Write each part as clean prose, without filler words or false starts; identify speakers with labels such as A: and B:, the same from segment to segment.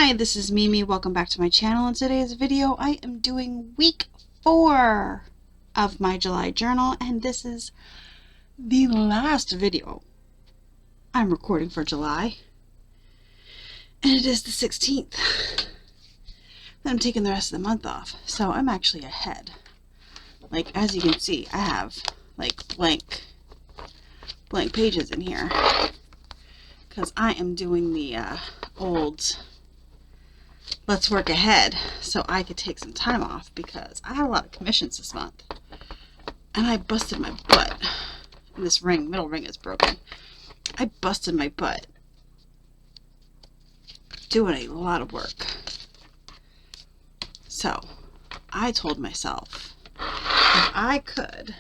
A: Hi, this is Mimi. Welcome back to my channel. In today's video, I am doing week 4 of my July journal, and this is the last video I'm recording for July, and it is the 16th. Then I'm taking the rest of the month off, so I'm actually ahead. Like, as you can see, I have like blank pages in here because I am doing the old let's work ahead so I could take some time off because I had a lot of commissions this month and I busted my butt. And this middle ring is broken. I busted my butt doing a lot of work. So I told myself if I could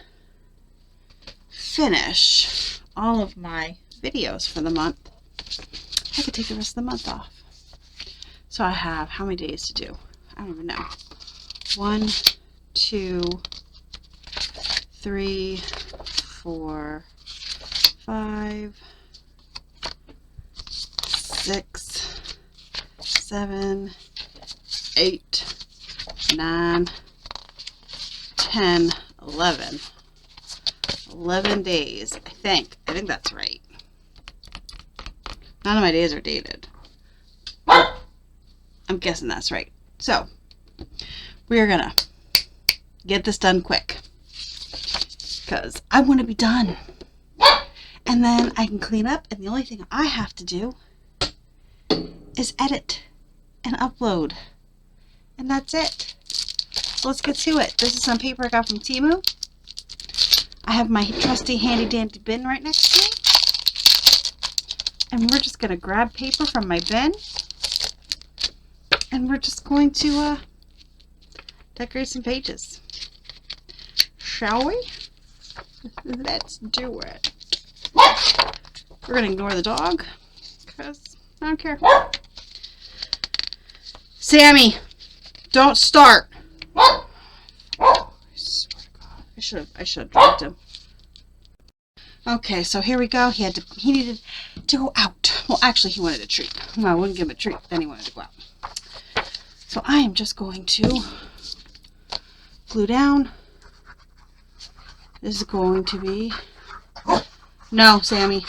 A: finish all of my videos for the month, I could take the rest of the month off. So I have how many days to do? I don't even know. 1, 2, 3, 4, 5, 6, 7, 8, 9, 10, 11. 11 days, I think. I think that's right. None of my days are dated. I'm guessing that's right. So, we are gonna get this done quick because I want to be done. And then I can clean up, and the only thing I have to do is edit and upload. And that's it. So let's get to it. This is some paper I got from Temu. I have my trusty handy dandy bin right next to me. And we're just gonna grab paper from my bin. And we're just going to decorate some pages. Shall we? Let's do it. We're going to ignore the dog because I don't care. Sammy, don't start. I swear to God. I should have dropped him. Okay, so here we go. He needed to go out. Well, actually, he wanted a treat. Well, I wouldn't give him a treat. Then he wanted to go out. So I am just going to glue down. This is going to be... No, Sammy.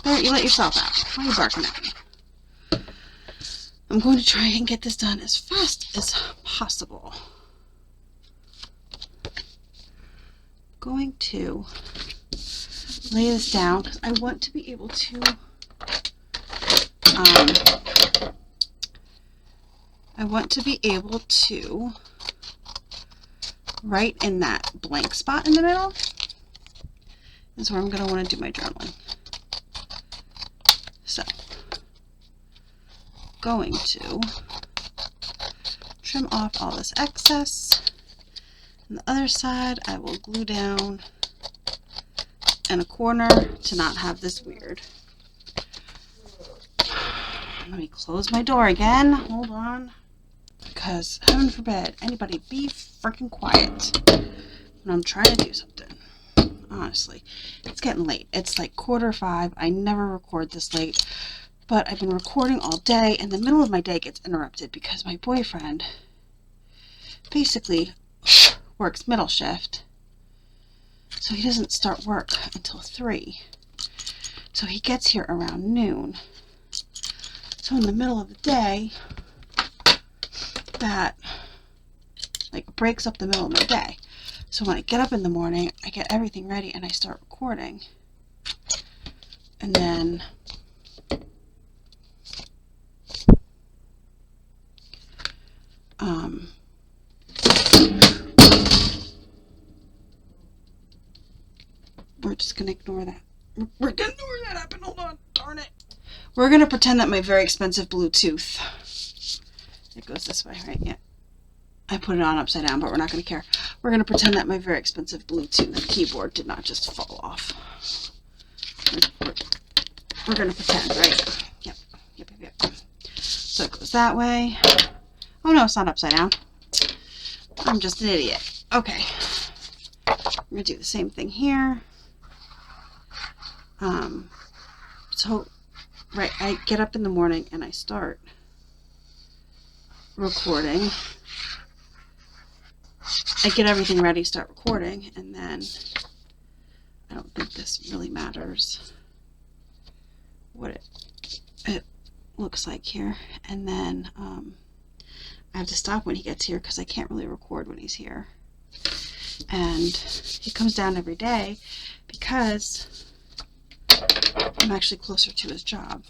A: There, you let yourself out. Why are you barking at me? I'm going to try and get this done as fast as possible. I'm going to lay this down because I want to be able to write in that blank spot in the middle. Is where I'm going to want to do my journaling. So, going to trim off all this excess. On the other side, I will glue down in a corner to not have this weird. Let me close my door again. Hold on. Because, heaven forbid, anybody be freaking quiet when I'm trying to do something. Honestly, it's getting late. It's like 4:45. I never record this late. But I've been recording all day, and the middle of my day gets interrupted because my boyfriend basically works middle shift. So he doesn't start work until 3. So he gets here around noon. So in the middle of the day, that like breaks up the middle of my day. So when I get up in the morning, I get everything ready and I start recording. And then we're just gonna ignore that. We're gonna ignore that happen. Hold on, darn it. We're gonna pretend that my very expensive Bluetooth. It goes this way, right? Yeah. I put it on upside down, but we're not going to care. We're going to pretend that my very expensive Bluetooth keyboard did not just fall off. We're going to pretend, right? Yep. So it goes that way. Oh no, it's not upside down. I'm just an idiot. Okay. I'm going to do the same thing here. So I get up in the morning and I start recording. I get everything ready, start recording, and then I don't think this really matters what it looks like here. And then I have to stop when he gets here because I can't really record when he's here. And he comes down every day because I'm actually closer to his job.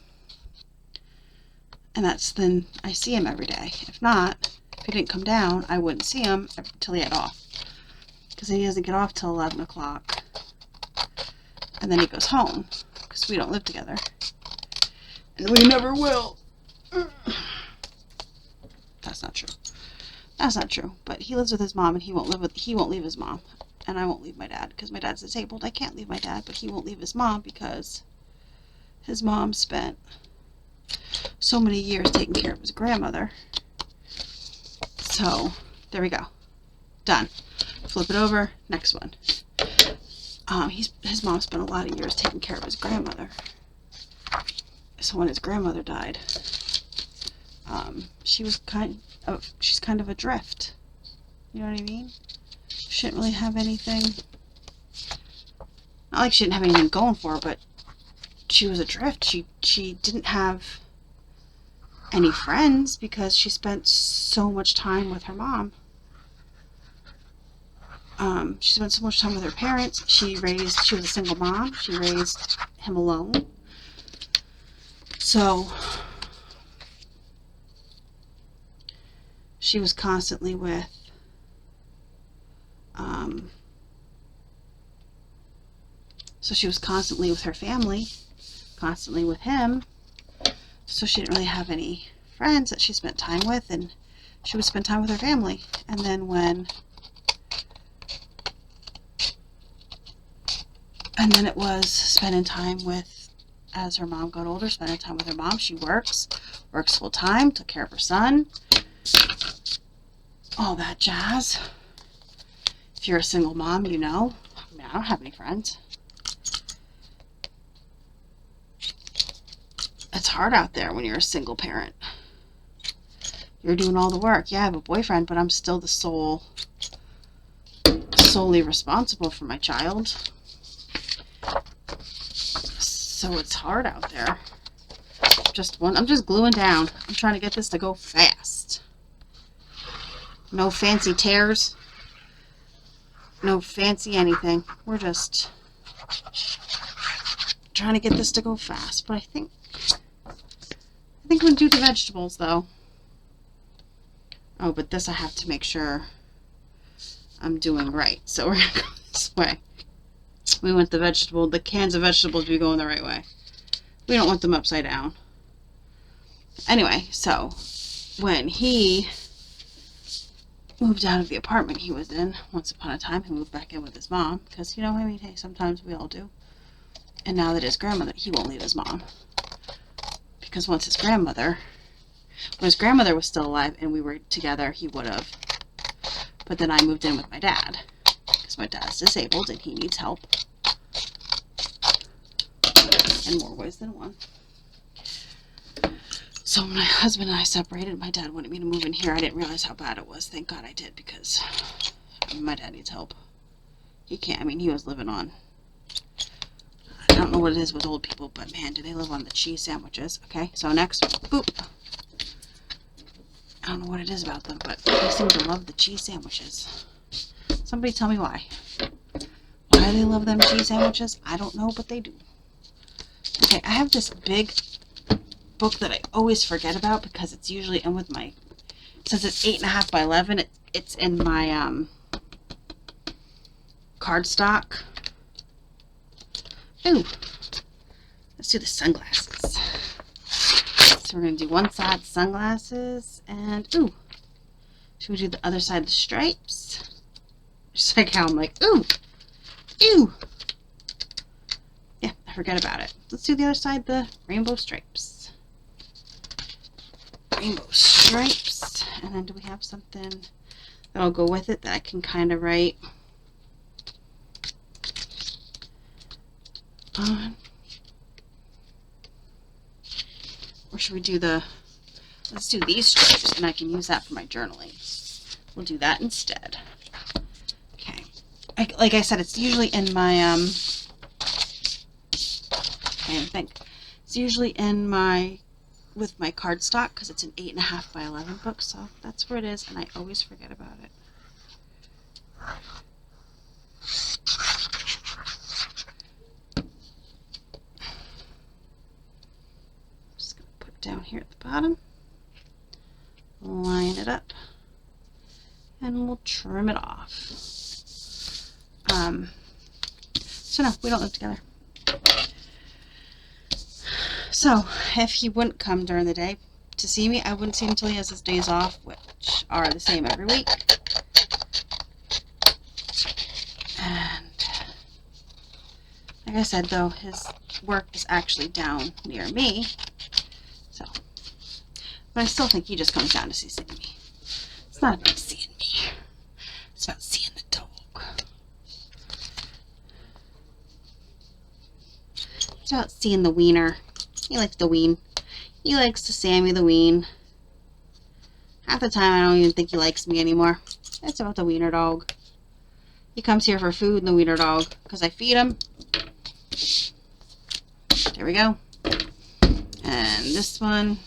A: And that's then I see him every day. If not, if he didn't come down, I wouldn't see him until he had off. Because he doesn't get off till 11 o'clock. And then he goes home. Because we don't live together. And we never will. That's not true. That's not true. But he lives with his mom and he won't leave his mom. And I won't leave my dad because my dad's disabled. I can't leave my dad, but he won't leave his mom because his mom spent so many years taking care of his grandmother. So there we go. Done. Flip it over. Next one. His mom spent a lot of years taking care of his grandmother. So when his grandmother died, she's kind of adrift. You know what I mean? She didn't really have anything. Not like she didn't have anything going for her, but she was adrift. She didn't have any friends because she spent so much time with her mom. She spent so much time with her parents. She was a single mom. She raised him alone. So she was constantly with her family, constantly with him. So she didn't really have any friends that she spent time with, and she would spend time with her family. And then it was spending time with, as her mom got older, spending time with her mom. She works full time, took care of her son, all that jazz. If you're a single mom, you know. I mean, I don't have any friends. It's hard out there when you're a single parent. You're doing all the work. Yeah, I have a boyfriend, but I'm still the solely responsible for my child. So it's hard out there. I'm just gluing down. I'm trying to get this to go fast. No fancy tears. No fancy anything. We're just trying to get this to go fast. But I think I'm going to do the vegetables, though. Oh, but this I have to make sure I'm doing right. So we're going to go this way. We want the cans of vegetables to be going the right way. We don't want them upside down. Anyway, so when he moved out of the apartment he was in, once upon a time, he moved back in with his mom. Because, you know, I mean, hey, sometimes we all do. And now that his grandmother, he won't leave his mom. Because when his grandmother was still alive and we were together, he would have. But then I moved in with my dad. Because my dad's disabled and he needs help. In more ways than one. So when my husband and I separated, my dad wanted me to move in here. I didn't realize how bad it was. Thank God I did, because my dad needs help. He can't. I mean, he was living on, I don't know what it is with old people, but man, do they live on the cheese sandwiches. Okay, so next, boop. I don't know what it is about them, but they seem to love the cheese sandwiches. Somebody tell me why. Why they love them cheese sandwiches, I don't know, but they do. Okay, I have this big book that I always forget about because it's usually in with my, since it's 8.5 by 11, it's in my cardstock. Ooh, let's do the sunglasses. So we're going to do one side sunglasses, and ooh, should we do the other side the stripes? Just like how I'm like, ooh, ew. Yeah, I forget about it. Let's do the other side, the rainbow stripes. Rainbow stripes. And then do we have something that'll go with it that I can kind of write on? Or should we do let's do these stripes, and I can use that for my journaling. We'll do that instead. Okay. Like I said, it's usually in my, I think. It's usually in with my cardstock, because it's an 8.5 by 11 book, so that's where it is, and I always forget about it. Just going to put it down here at the bottom, line it up, and we'll trim it off. So no, we don't live together. So, if he wouldn't come during the day to see me, I wouldn't see him until he has his days off, which are the same every week. And, like I said, though, his work is actually down near me. So, but I still think he just comes down to see me. It's not about seeing me. It's about seeing the dog. It's about seeing the wiener. He likes the ween. He likes to Sammy the ween. Half the time I don't even think he likes me anymore. It's about the wiener dog. He comes here for food and the wiener dog, because I feed him. There we go. And this one.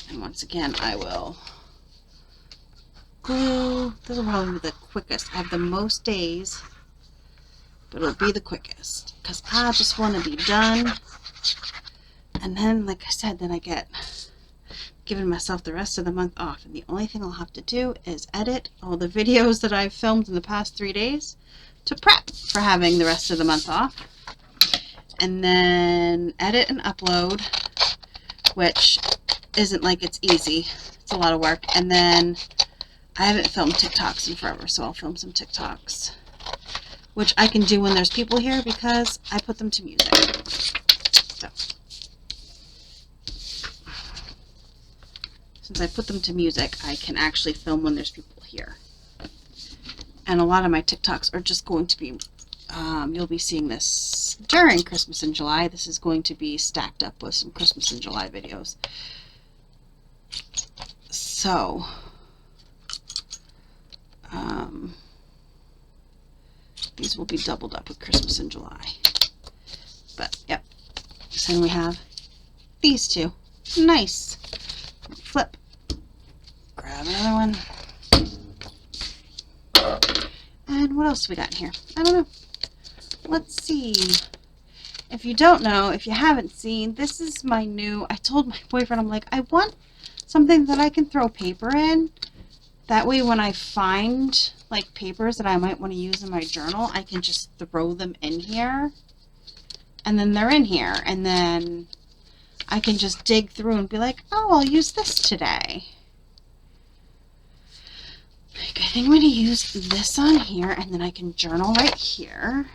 A: And once again, I will glue. This will probably be the quickest. I have the most days, but it'll be the quickest, because I just want to be done. And then, like I said, then I get giving myself the rest of the month off. And the only thing I'll have to do is edit all the videos that I've filmed in the past 3 days to prep for having the rest of the month off. And then edit and upload, which isn't like it's easy. It's a lot of work. And then I haven't filmed TikToks in forever, so I'll film some TikToks, which I can do when there's people here because I put them to music. So, since I put them to music, I can actually film when there's people here. And a lot of my TikToks are just going to be, you'll be seeing this during Christmas in July. This is going to be stacked up with some Christmas in July videos. So, these will be doubled up with Christmas in July. But, yep. So then we have these two. Nice. Flip. Grab another one. And what else do we got in here? I don't know. Let's see. If you don't know, if you haven't seen, this is my new, I told my boyfriend, I'm like, I want something that I can throw paper in. That way when I find like papers that I might want to use in my journal, I can just throw them in here. And then they're in here. And then I can just dig through and be like, oh, I'll use this today. Like, I think I'm going to use this on here, and then I can journal right here.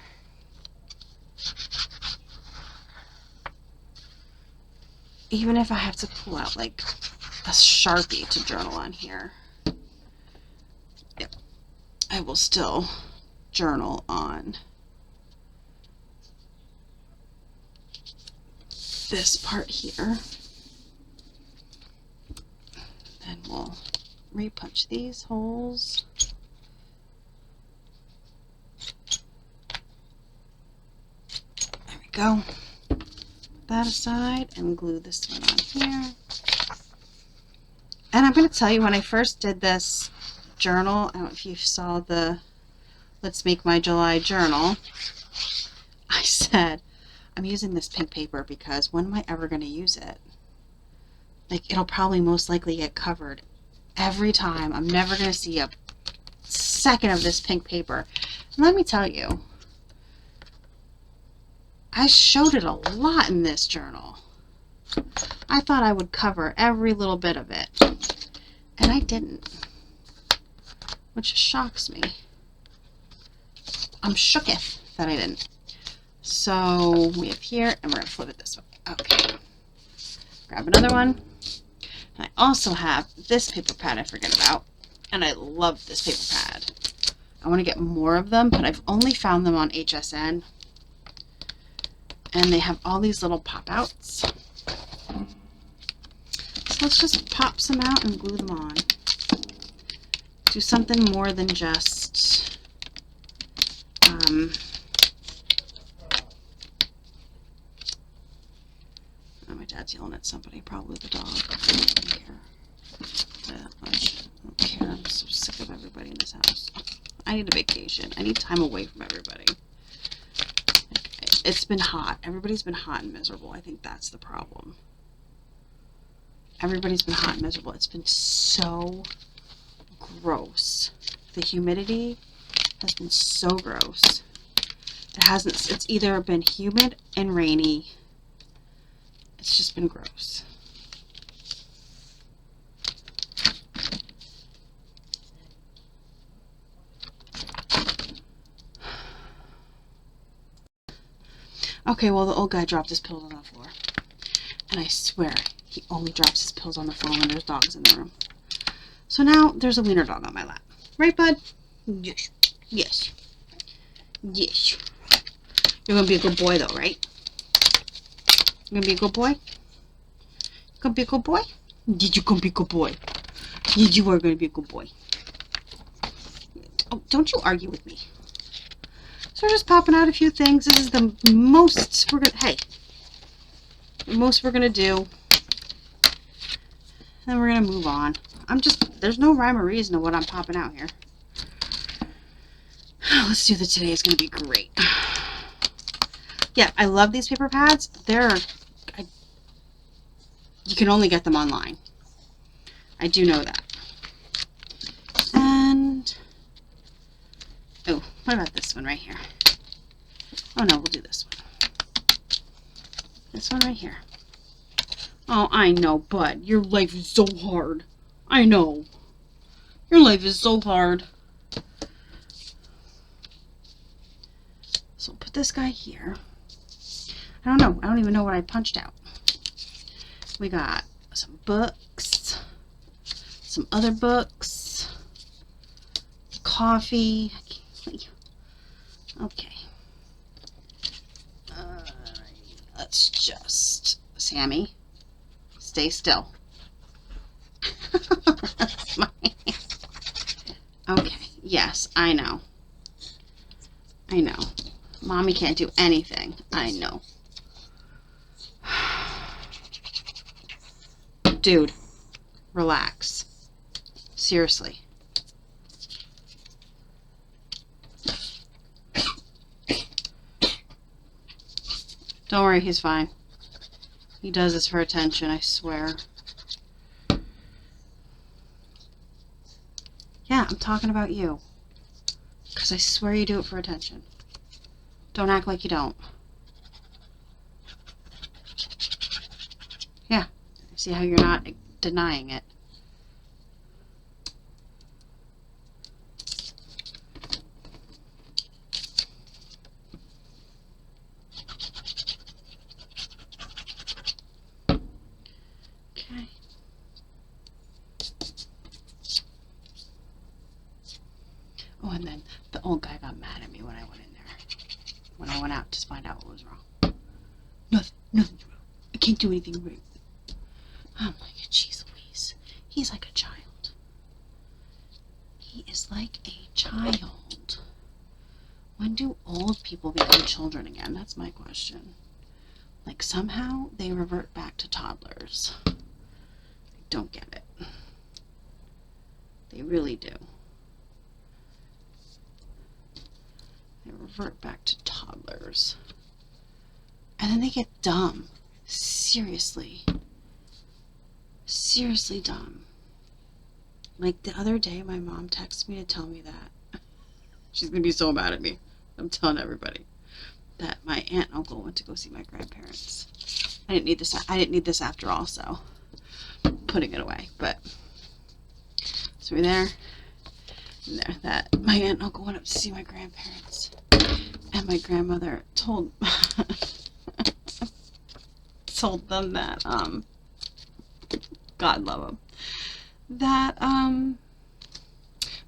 A: Even if I have to pull out like a Sharpie to journal on here. Yep. I will still journal on this part here. Then we'll repunch these holes. There we go. Put that aside and glue this one on here. And I'm going to tell you, when I first did this journal, I don't know if you saw the Let's Make My July journal, I said, I'm using this pink paper because when am I ever going to use it? Like, it'll probably most likely get covered every time. I'm never going to see a second of this pink paper. And let me tell you, I showed it a lot in this journal. I thought I would cover every little bit of it, and I didn't, which shocks me. I'm shooketh that I didn't. So we have here, and we're going to flip it this way. Okay. Grab another one. I also have this paper pad I forget about, and I love this paper pad. I want to get more of them, but I've only found them on HSN. And they have all these little pop-outs. So let's just pop some out and glue them on. Do something more than just oh, my dad's yelling at somebody, probably the dog. I don't care that much. I don't care. I'm so sick of everybody in this house. I need a vacation. I need time away from everybody. It's been hot. Everybody's been hot and miserable. I think that's the problem. Everybody's been hot and miserable. It's been so gross. The humidity has been so gross. It's either been humid and rainy. It's just been gross. Okay, well, the old guy dropped his pills on the floor. And I swear, he only drops his pills on the floor when there's dogs in the room. So now there's a wiener dog on my lap. Right, bud? Yes. Yes. Yes. You're going to be a good boy, though, right? You're going to be a good boy? Going to be a good boy? Did you going to be a good boy? Did you are going to be a good boy? Oh, don't you argue with me. So we're just popping out a few things. This is the most we're gonna, hey, the most we're gonna do. Then we're gonna move on. There's no rhyme or reason to what I'm popping out here. Let's do the today. It's gonna be great. Yeah, I love these paper pads. You can only get them online. I do know that. And oh, what about this one right here? Oh no, we'll do this one. This one right here. Oh, I know, bud. Your life is so hard. I know. Your life is so hard. So we'll put this guy here. I don't know. I don't even know what I punched out. We got some books. Some other books. Coffee. Okay. Let's just... Sammy, stay still. Okay. Yes, I know. I know. Mommy can't do anything. I know. Dude, relax. Seriously. Don't worry, he's fine. He does this for attention, I swear. Yeah, I'm talking about you. Because I swear you do it for attention. Don't act like you don't. Yeah. See how you're not denying it. Okay. Oh, and then the old guy got mad at me when I went in there. When I went out to find out what was wrong. Nothing's wrong. I can't do anything right. I'm like, jeez Louise. He's like a child. He is like a child. When do old people become children again? That's my question. Like, somehow they revert back to toddlers. I don't get it. They really do. They revert back to toddlers. And then they get dumb. Seriously. Seriously dumb. Like, the other day, my mom texted me to tell me that. She's going to be so mad at me. I'm telling everybody that my aunt and uncle went to go see my grandparents. I didn't need this after all, so I'm putting it away. But so we're there. And there, that my aunt and uncle went up to see my grandparents. And my grandmother told them that God love him, that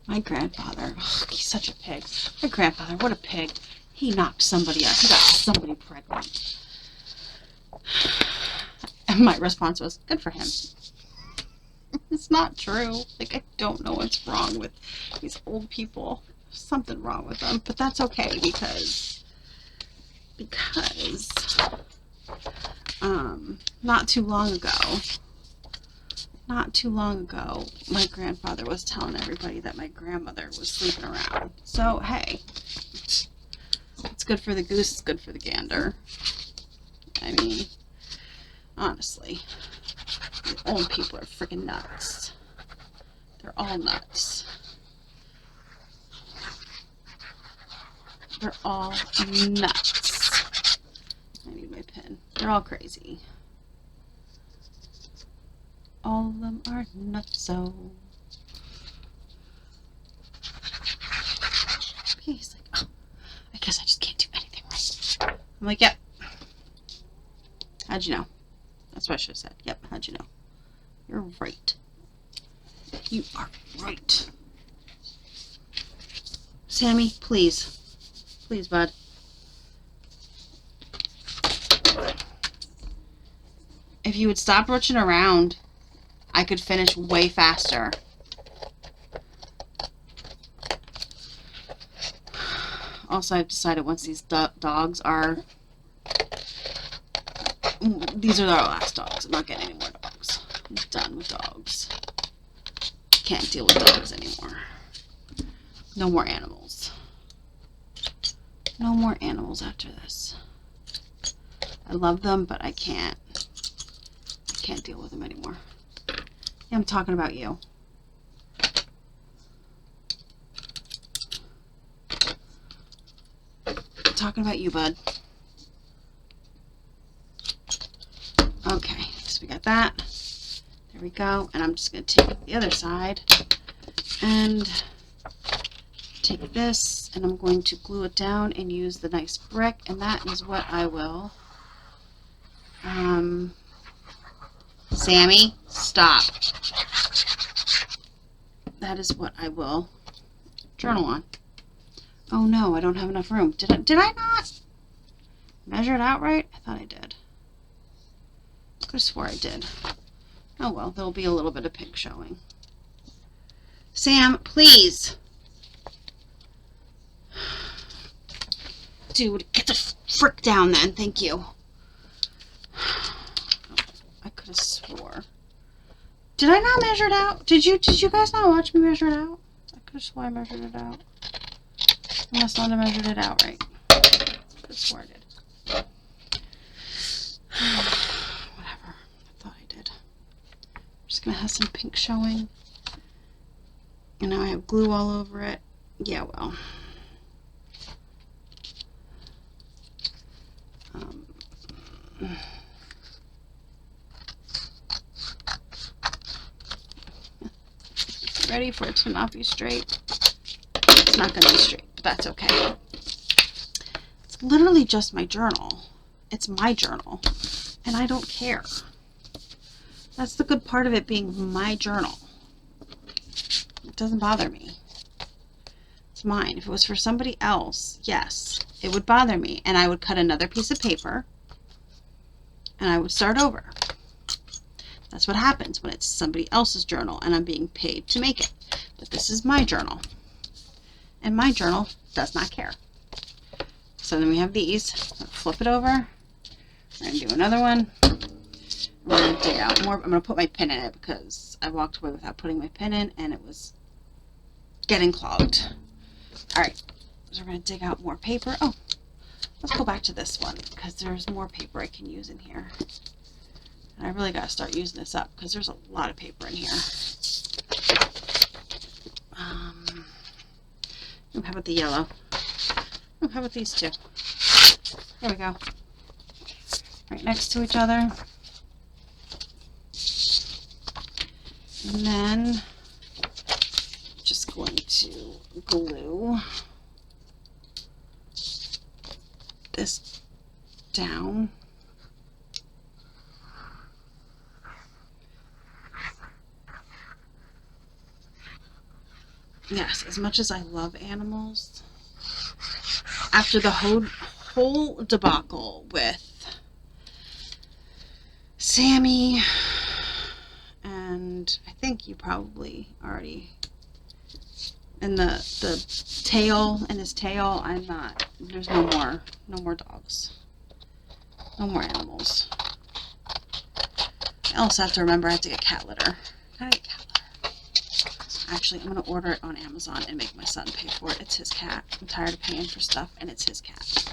A: my grandfather, he's such a pig. My grandfather, what a pig. He knocked somebody up. He got somebody pregnant. And my response was, good for him. It's not true. Like, I don't know what's wrong with these old people. There's something wrong with them, but that's okay because not too long ago, my grandfather was telling everybody that my grandmother was sleeping around. So, hey, it's good for the goose, it's good for the gander. I mean, honestly, the old people are freaking nuts. They're all nuts. They're all nuts. I need my pen. They're all crazy. All of them are nutso. Okay, he's like, oh, I guess I just can't do anything right. I'm like, yep. How'd you know? That's what I should have said. Yep, how'd you know? You're right. You are right. Sammy, please. Please, bud. If you would stop rushing around, I could finish way faster. Also, I've decided once these dogs are... These are our last dogs. I'm not getting any more dogs. I'm done with dogs. Can't deal with dogs anymore. No more animals. No more animals after this. I love them, but I can't deal with them anymore. Yeah, I'm talking about you. I'm talking about you, bud. Okay, so we got that. There we go. And I'm just going to take the other side and take this, and I'm going to glue it down and use the nice brick, and that is what I will... Sammy, stop. That is what I will journal on. Oh no, I don't have enough room. Did I not measure it out right? I thought I did. I could have swore I did. Oh well, there'll be a little bit of pink showing. Sam, please. Dude, get the frick down then. Thank you. I could have swore. Did I not measure it out? Did you guys not watch me measure it out? I could have swore I measured it out. I must not have measured it out right. I could have swore I did. Whatever. I thought I did. I'm just going to have some pink showing. And now I have glue all over it. Yeah, well. Ready for it to not be straight? It's not going to be straight, but that's okay. It's literally just my journal. It's my journal, and I don't care. That's the good part of it being my journal. It doesn't bother me. It's mine. If it was for somebody else, yes, it would bother me, and I would cut another piece of paper, and I would start over. That's what happens when it's somebody else's journal and I'm being paid to make it. But this is my journal. And my journal does not care. So then we have these. Flip it over. We're going to do another one. We're going to dig out more. I'm going to put my pin in it because I walked away without putting my pin in and it was getting clogged. Alright. So we're going to dig out more paper. Oh, let's go back to this one because there's more paper I can use in here. And I really got to start using this up because there's a lot of paper in here. How about the yellow? Oh, how about these two? There we go. Right next to each other. And then just going to glue this down. Yes, as much as I love animals, after the whole debacle with Sammy, and I think you probably already, and the tail, and his tail, I'm not, there's no more dogs, no more animals. I also have to remember I have to get cat litter. Can I get cat litter? Actually, I'm going to order it on Amazon and make my son pay for it. It's his cat. I'm tired of paying for stuff, and it's his cat.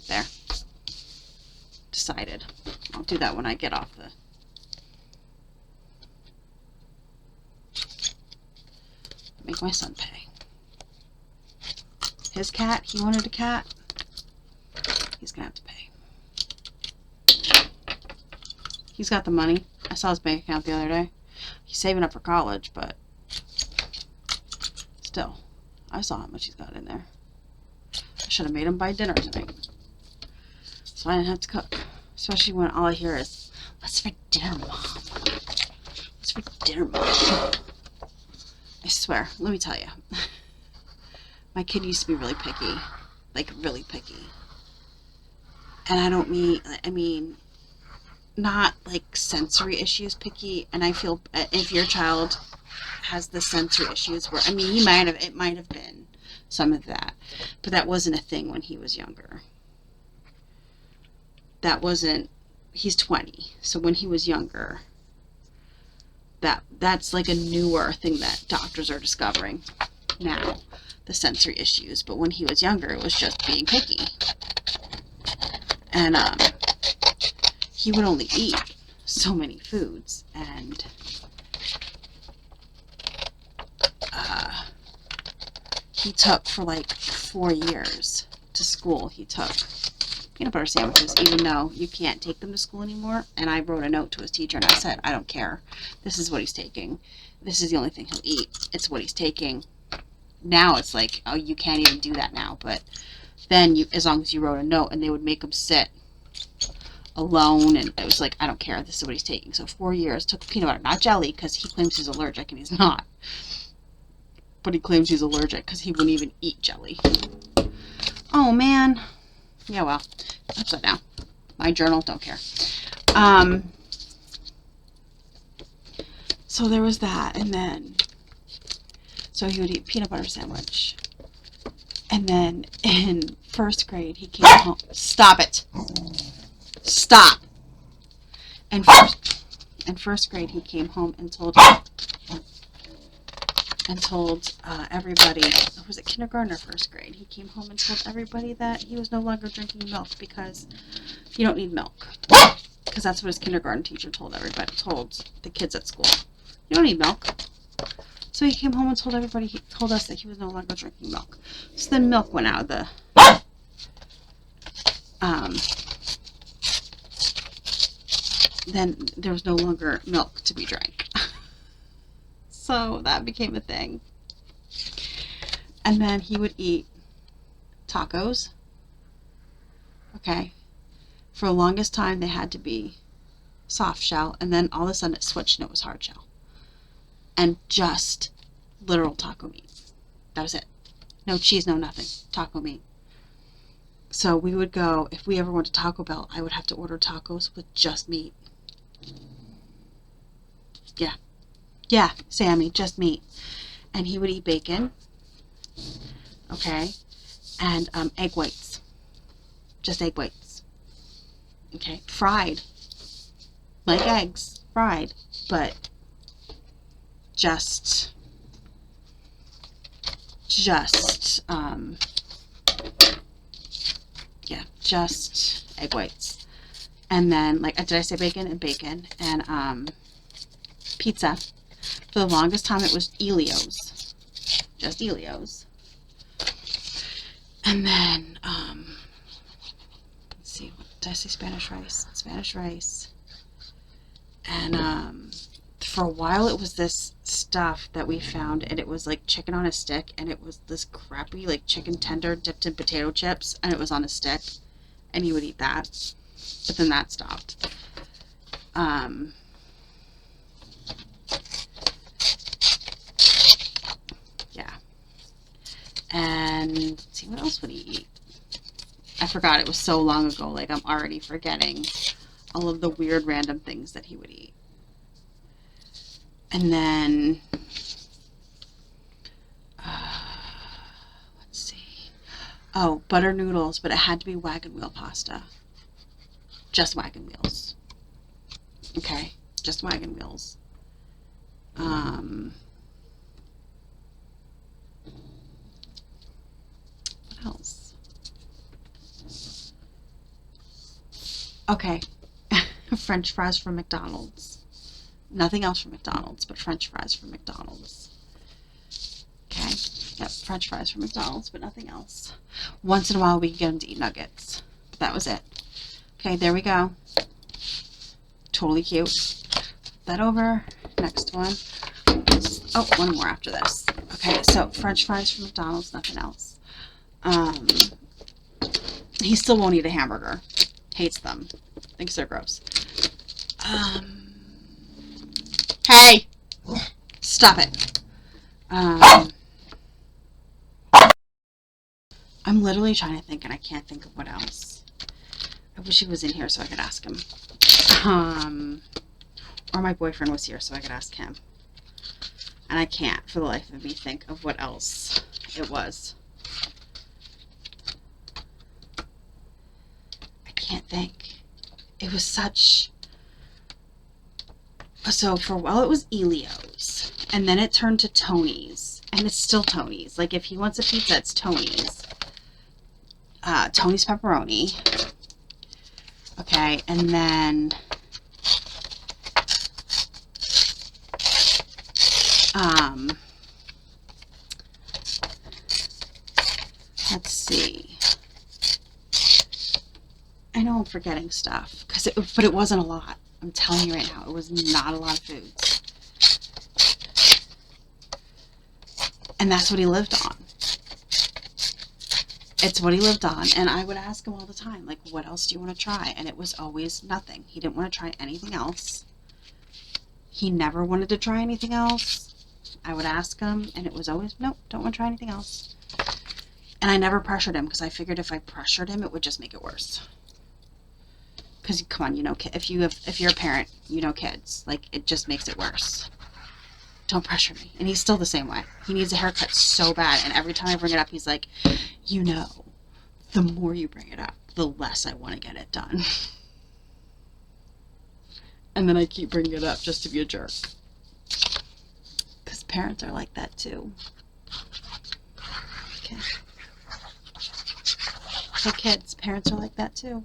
A: There. Decided. I'll do that when I get off the... Make my son pay. His cat, he wanted a cat. He's going to have to pay. He's got the money. I saw his bank account the other day. He's saving up for college, but still, I saw how much he's got in there. I should have made him buy dinner tonight, so I didn't have to cook. Especially when all I hear is, "What's for dinner, Mom? What's for dinner, Mom?" I swear, let me tell you, my kid used to be really picky, like really picky. And I don't mean, not like sensory issues picky, and I feel if your child has the sensory issues where, it might have been some of that, but that wasn't a thing when he was younger. That wasn't, he's 20, so when he was younger, that's like a newer thing that doctors are discovering now, the sensory issues. But when he was younger, it was just being picky. And he would only eat so many foods, and he took for like 4 years to school. He took peanut butter sandwiches, even though you can't take them to school anymore. And I wrote a note to his teacher and I said, I don't care. This is what he's taking. This is the only thing he'll eat. It's what he's taking. Now it's like, oh, you can't even do that now. But then as long as you wrote a note, and they would make him sit alone, and it was like, I don't care, this is what he's taking. So 4 years, took peanut butter, not jelly, because he claims he's allergic, and he's not. But he claims he's allergic because he wouldn't even eat jelly. Oh, man. Yeah, well, upside down. My journal, don't care. So there was that, and then, so he would eat peanut butter sandwich. And then in first grade, he came home. Stop it. Stop. In first grade, he came home and told everybody, was it kindergarten or first grade? He came home and told everybody that he was no longer drinking milk because you don't need milk. Because that's what his kindergarten teacher told everybody, told the kids at school. You don't need milk. So he came home and told everybody, he told us that he was no longer drinking milk. So then milk went out of the, then there was no longer milk to be drank. So that became a thing. And then he would eat tacos. Okay. For the longest time, they had to be soft shell, and then all of a sudden it switched and it was hard shell. And just literal taco meat. That was it. No cheese, no nothing. Taco meat. So we would go, if we ever went to Taco Bell, I would have to order tacos with just meat. Yeah. Yeah, Sammy, just meat. And he would eat bacon. Okay. And egg whites. Just egg whites. Okay. Fried. Like eggs. Fried. But just egg whites. And then, like, did I say bacon? And bacon. And pizza. For the longest time, it was Elio's. Just Elio's. And then, let's see, did I say Spanish rice? Spanish rice. And, for a while, it was this stuff that we found, and it was like chicken on a stick, and it was this crappy, like, chicken tender dipped in potato chips, and it was on a stick, and he would eat that. But then that stopped. Yeah. And let's see, what else would he eat? I forgot, it was so long ago, like I'm already forgetting. all of the weird random things that he would eat. And then, let's see. Oh, butter noodles, but it had to be wagon wheel pasta. Just wagon wheels. Okay, just wagon wheels. What else? Okay, French fries from McDonald's. Nothing else from McDonald's, but French fries from McDonald's. Okay, yep, French fries from McDonald's, but nothing else. Once in a while, we could get him to eat nuggets. But that was it. Okay, there we go. Totally cute. That over. Next one. Oh, one more after this. Okay, so French fries from McDonald's, nothing else. He still won't eat a hamburger. Hates them. Thinks they're gross. Hey! Stop it. I'm literally trying to think and I can't think of what else. I wish he was in here so I could ask him. Or my boyfriend was here so I could ask him. And I can't for the life of me think of what else it was. I can't think. It was such... So for a while it was Elio's. And then it turned to Tony's. And it's still Tony's. Like if he wants a pizza, it's Tony's. Tony's pepperoni. Okay, and then... let's see. I know I'm forgetting stuff, but it wasn't a lot. I'm telling you right now, it was not a lot of foods. And that's what he lived on. It's what he lived on, and I would ask him all the time, like, what else do you want to try? And it was always nothing. He didn't want to try anything else. He never wanted to try anything else. I would ask him, and it was always, nope, don't want to try anything else. And I never pressured him, because I figured if I pressured him, it would just make it worse. Because, come on, you know, if you're a parent, you know kids. Like, it just makes it worse. Don't pressure me. And he's still the same way. He needs a haircut so bad, and every time I bring it up, he's like, you know, the more you bring it up, the less I want to get it done. And then I keep bringing it up just to be a jerk. Because parents are like that too. Okay. So kids, parents are like that too.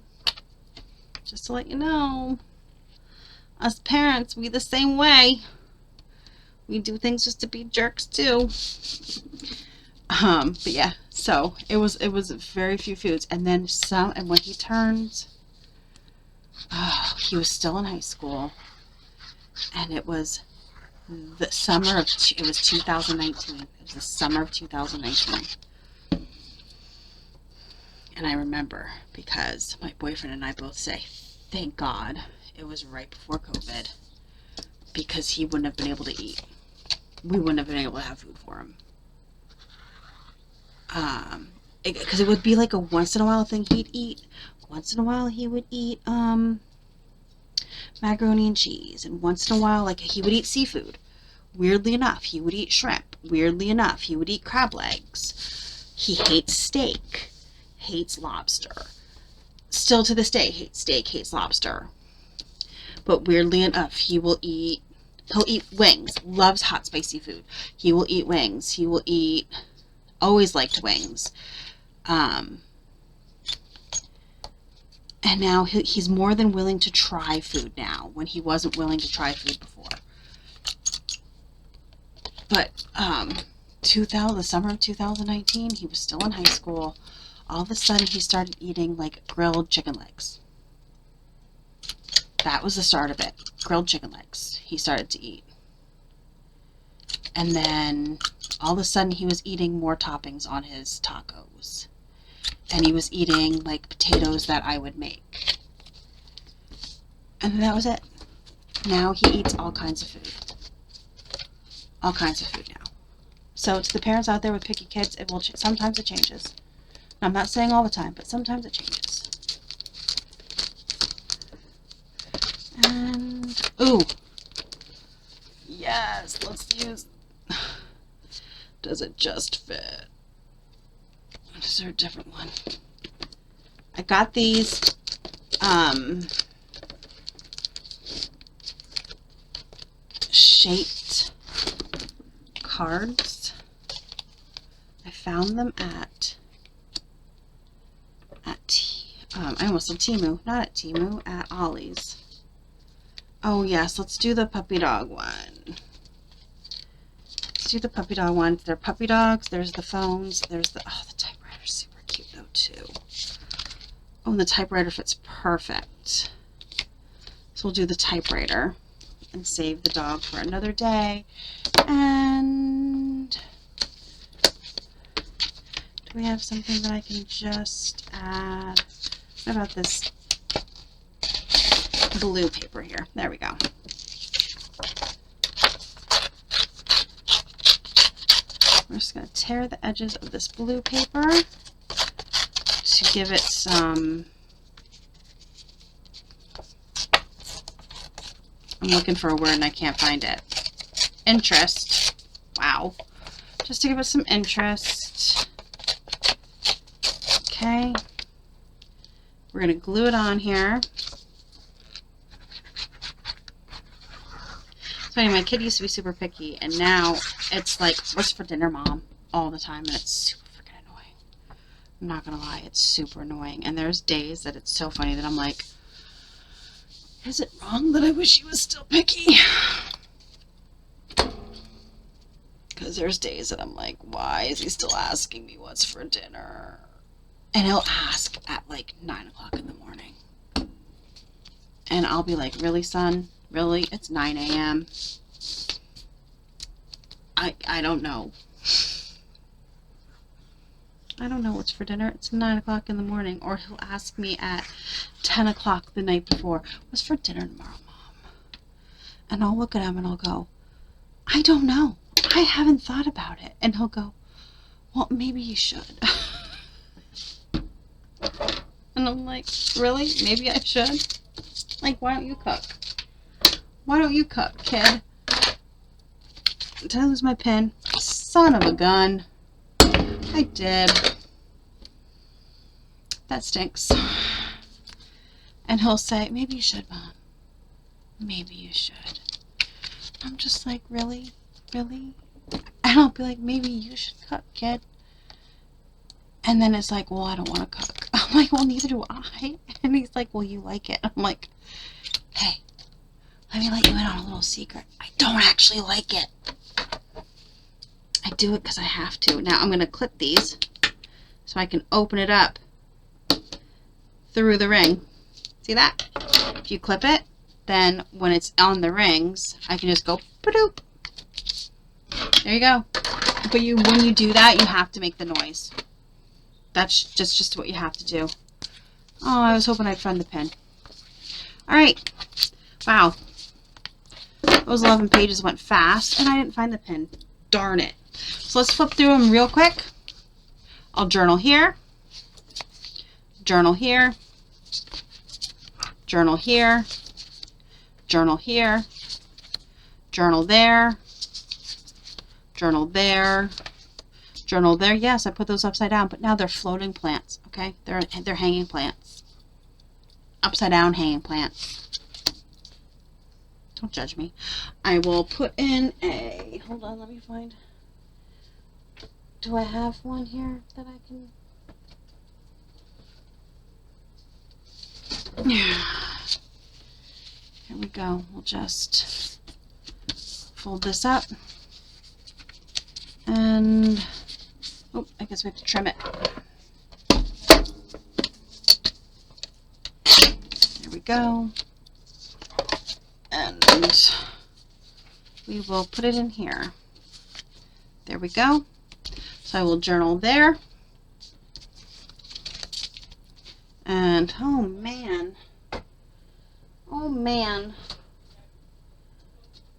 A: Just to let you know. Us parents, we the same way. We do things just to be jerks too. But yeah, so it was very few foods. And then some, and when he turned, he was still in high school. And it was the summer of, it was 2019. It was the summer of 2019. And I remember because my boyfriend and I both say, thank God it was right before COVID, because he wouldn't have been able to eat. We wouldn't have been able to have food for him. Because it would be like a once in a while thing he'd eat. Once in a while he would eat macaroni and cheese, and once in a while, like, he would eat seafood. Weirdly enough, he would eat shrimp. Weirdly enough, he would eat crab legs. He hates steak. Hates lobster. Still to this day, hates steak, hates lobster. But weirdly enough, he'll eat wings. Loves hot, spicy food. He will eat wings. He will eat, always liked wings. And now he's more than willing to try food now, when he wasn't willing to try food before. But the summer of 2019, he was still in high school. All of a sudden, he started eating, like, grilled chicken legs. That was the start of it. Grilled chicken legs he started to eat. And then, all of a sudden, he was eating more toppings on his tacos. And he was eating, like, potatoes that I would make. And that was it. Now he eats all kinds of food. All kinds of food now. So to the parents out there with picky kids, it will sometimes it changes. I'm not saying all the time, but sometimes it changes. And, ooh, yes, let's use, does it just fit? Is there a different one? I got these, shaped cards. I found them at I almost said Temu, not at Temu, at Ollie's. Oh yes, let's do the puppy dog one. Let's do the puppy dog one. They're puppy dogs. There's the phones. There's the, oh, the typewriter's super cute though too. Oh, and the typewriter fits perfect. So we'll do the typewriter and save the dog for another day. And do we have something that I can just add? What about this blue paper here? There we go. We're just going to tear the edges of this blue paper to give it some, I'm looking for a word and I can't find it. Interest. Wow. Just to give it some interest. Okay. We're going to glue it on here. So anyway, my kid used to be super picky, and now it's like, what's for dinner, Mom? All the time, and it's super freaking annoying. I'm not going to lie, it's super annoying. And there's days that it's so funny that I'm like, is it wrong that I wish he was still picky? Because there's days that I'm like, why is he still asking me what's for dinner? And he'll ask at like 9 o'clock in the morning. And I'll be like, really, son? Really? It's 9 a.m. I don't know. I don't know what's for dinner. It's 9 o'clock in the morning. Or he'll ask me at 10 o'clock the night before, what's for dinner tomorrow, Mom? And I'll look at him and I'll go, I don't know. I haven't thought about it. And he'll go, well, maybe you should. And I'm like, really? Maybe I should? Like, why don't you cook? Why don't you cook, kid? Did I lose my pen? Son of a gun. I did. That stinks. And he'll say, maybe you should, Mom. Maybe you should. I'm just like, really? Really? And I'll be like, maybe you should cook, kid. And then it's like, well, I don't want to cook. I'm like, well, neither do I. And he's like, well, you like it. I'm like, hey, let me let you in on a little secret. I don't actually like it. I do it because I have to. Now I'm going to clip these so I can open it up through the ring. See that? If you clip it, then when it's on the rings, I can just go ba-doop. There you go. But when you do that, you have to make the noise. That's just what you have to do. Oh, I was hoping I'd find the pen. All right. Wow. Those 11 pages went fast, and I didn't find the pen. Darn it. So let's flip through them real quick. I'll journal here. Journal here. Journal here. Journal here. Journal there. Journal there. Journal there. Yes, I put those upside down, but now they're floating plants, okay? They're hanging plants. Upside down hanging plants. Don't judge me. I will put in a, hold on, let me find, do I have one here that I can, here we go. We'll just fold this up and, oh, I guess we have to trim it. There we go. And we will put it in here. There we go. So I will journal there. And oh man,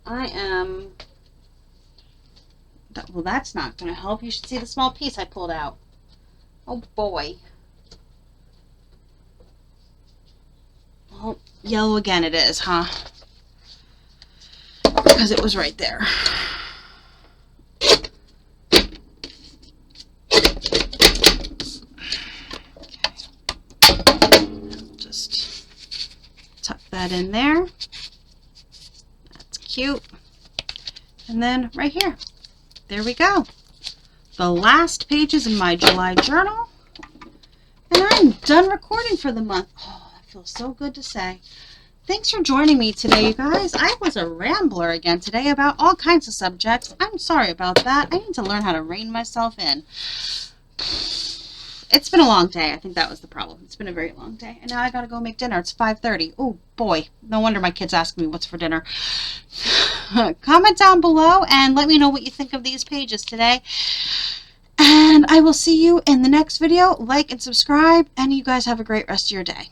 A: I am, well, that's not going to help. You should see the small piece I pulled out. Oh boy. Well, Yellow again it is, huh? Because it was right there. Just tuck that in there. That's cute. And then right here. There we go. The last pages in my July journal. And I'm done recording for the month. Oh, that feels so good to say. Thanks for joining me today, you guys. I was a rambler again today about all kinds of subjects. I'm sorry about that. I need to learn how to rein myself in. It's been a long day. I think that was the problem. It's been a very long day. And now I gotta go make dinner. It's 5:30. Oh boy. No wonder my kids ask me what's for dinner. Comment down below and let me know what you think of these pages today. And I will see you in the next video. Like and subscribe. And you guys have a great rest of your day.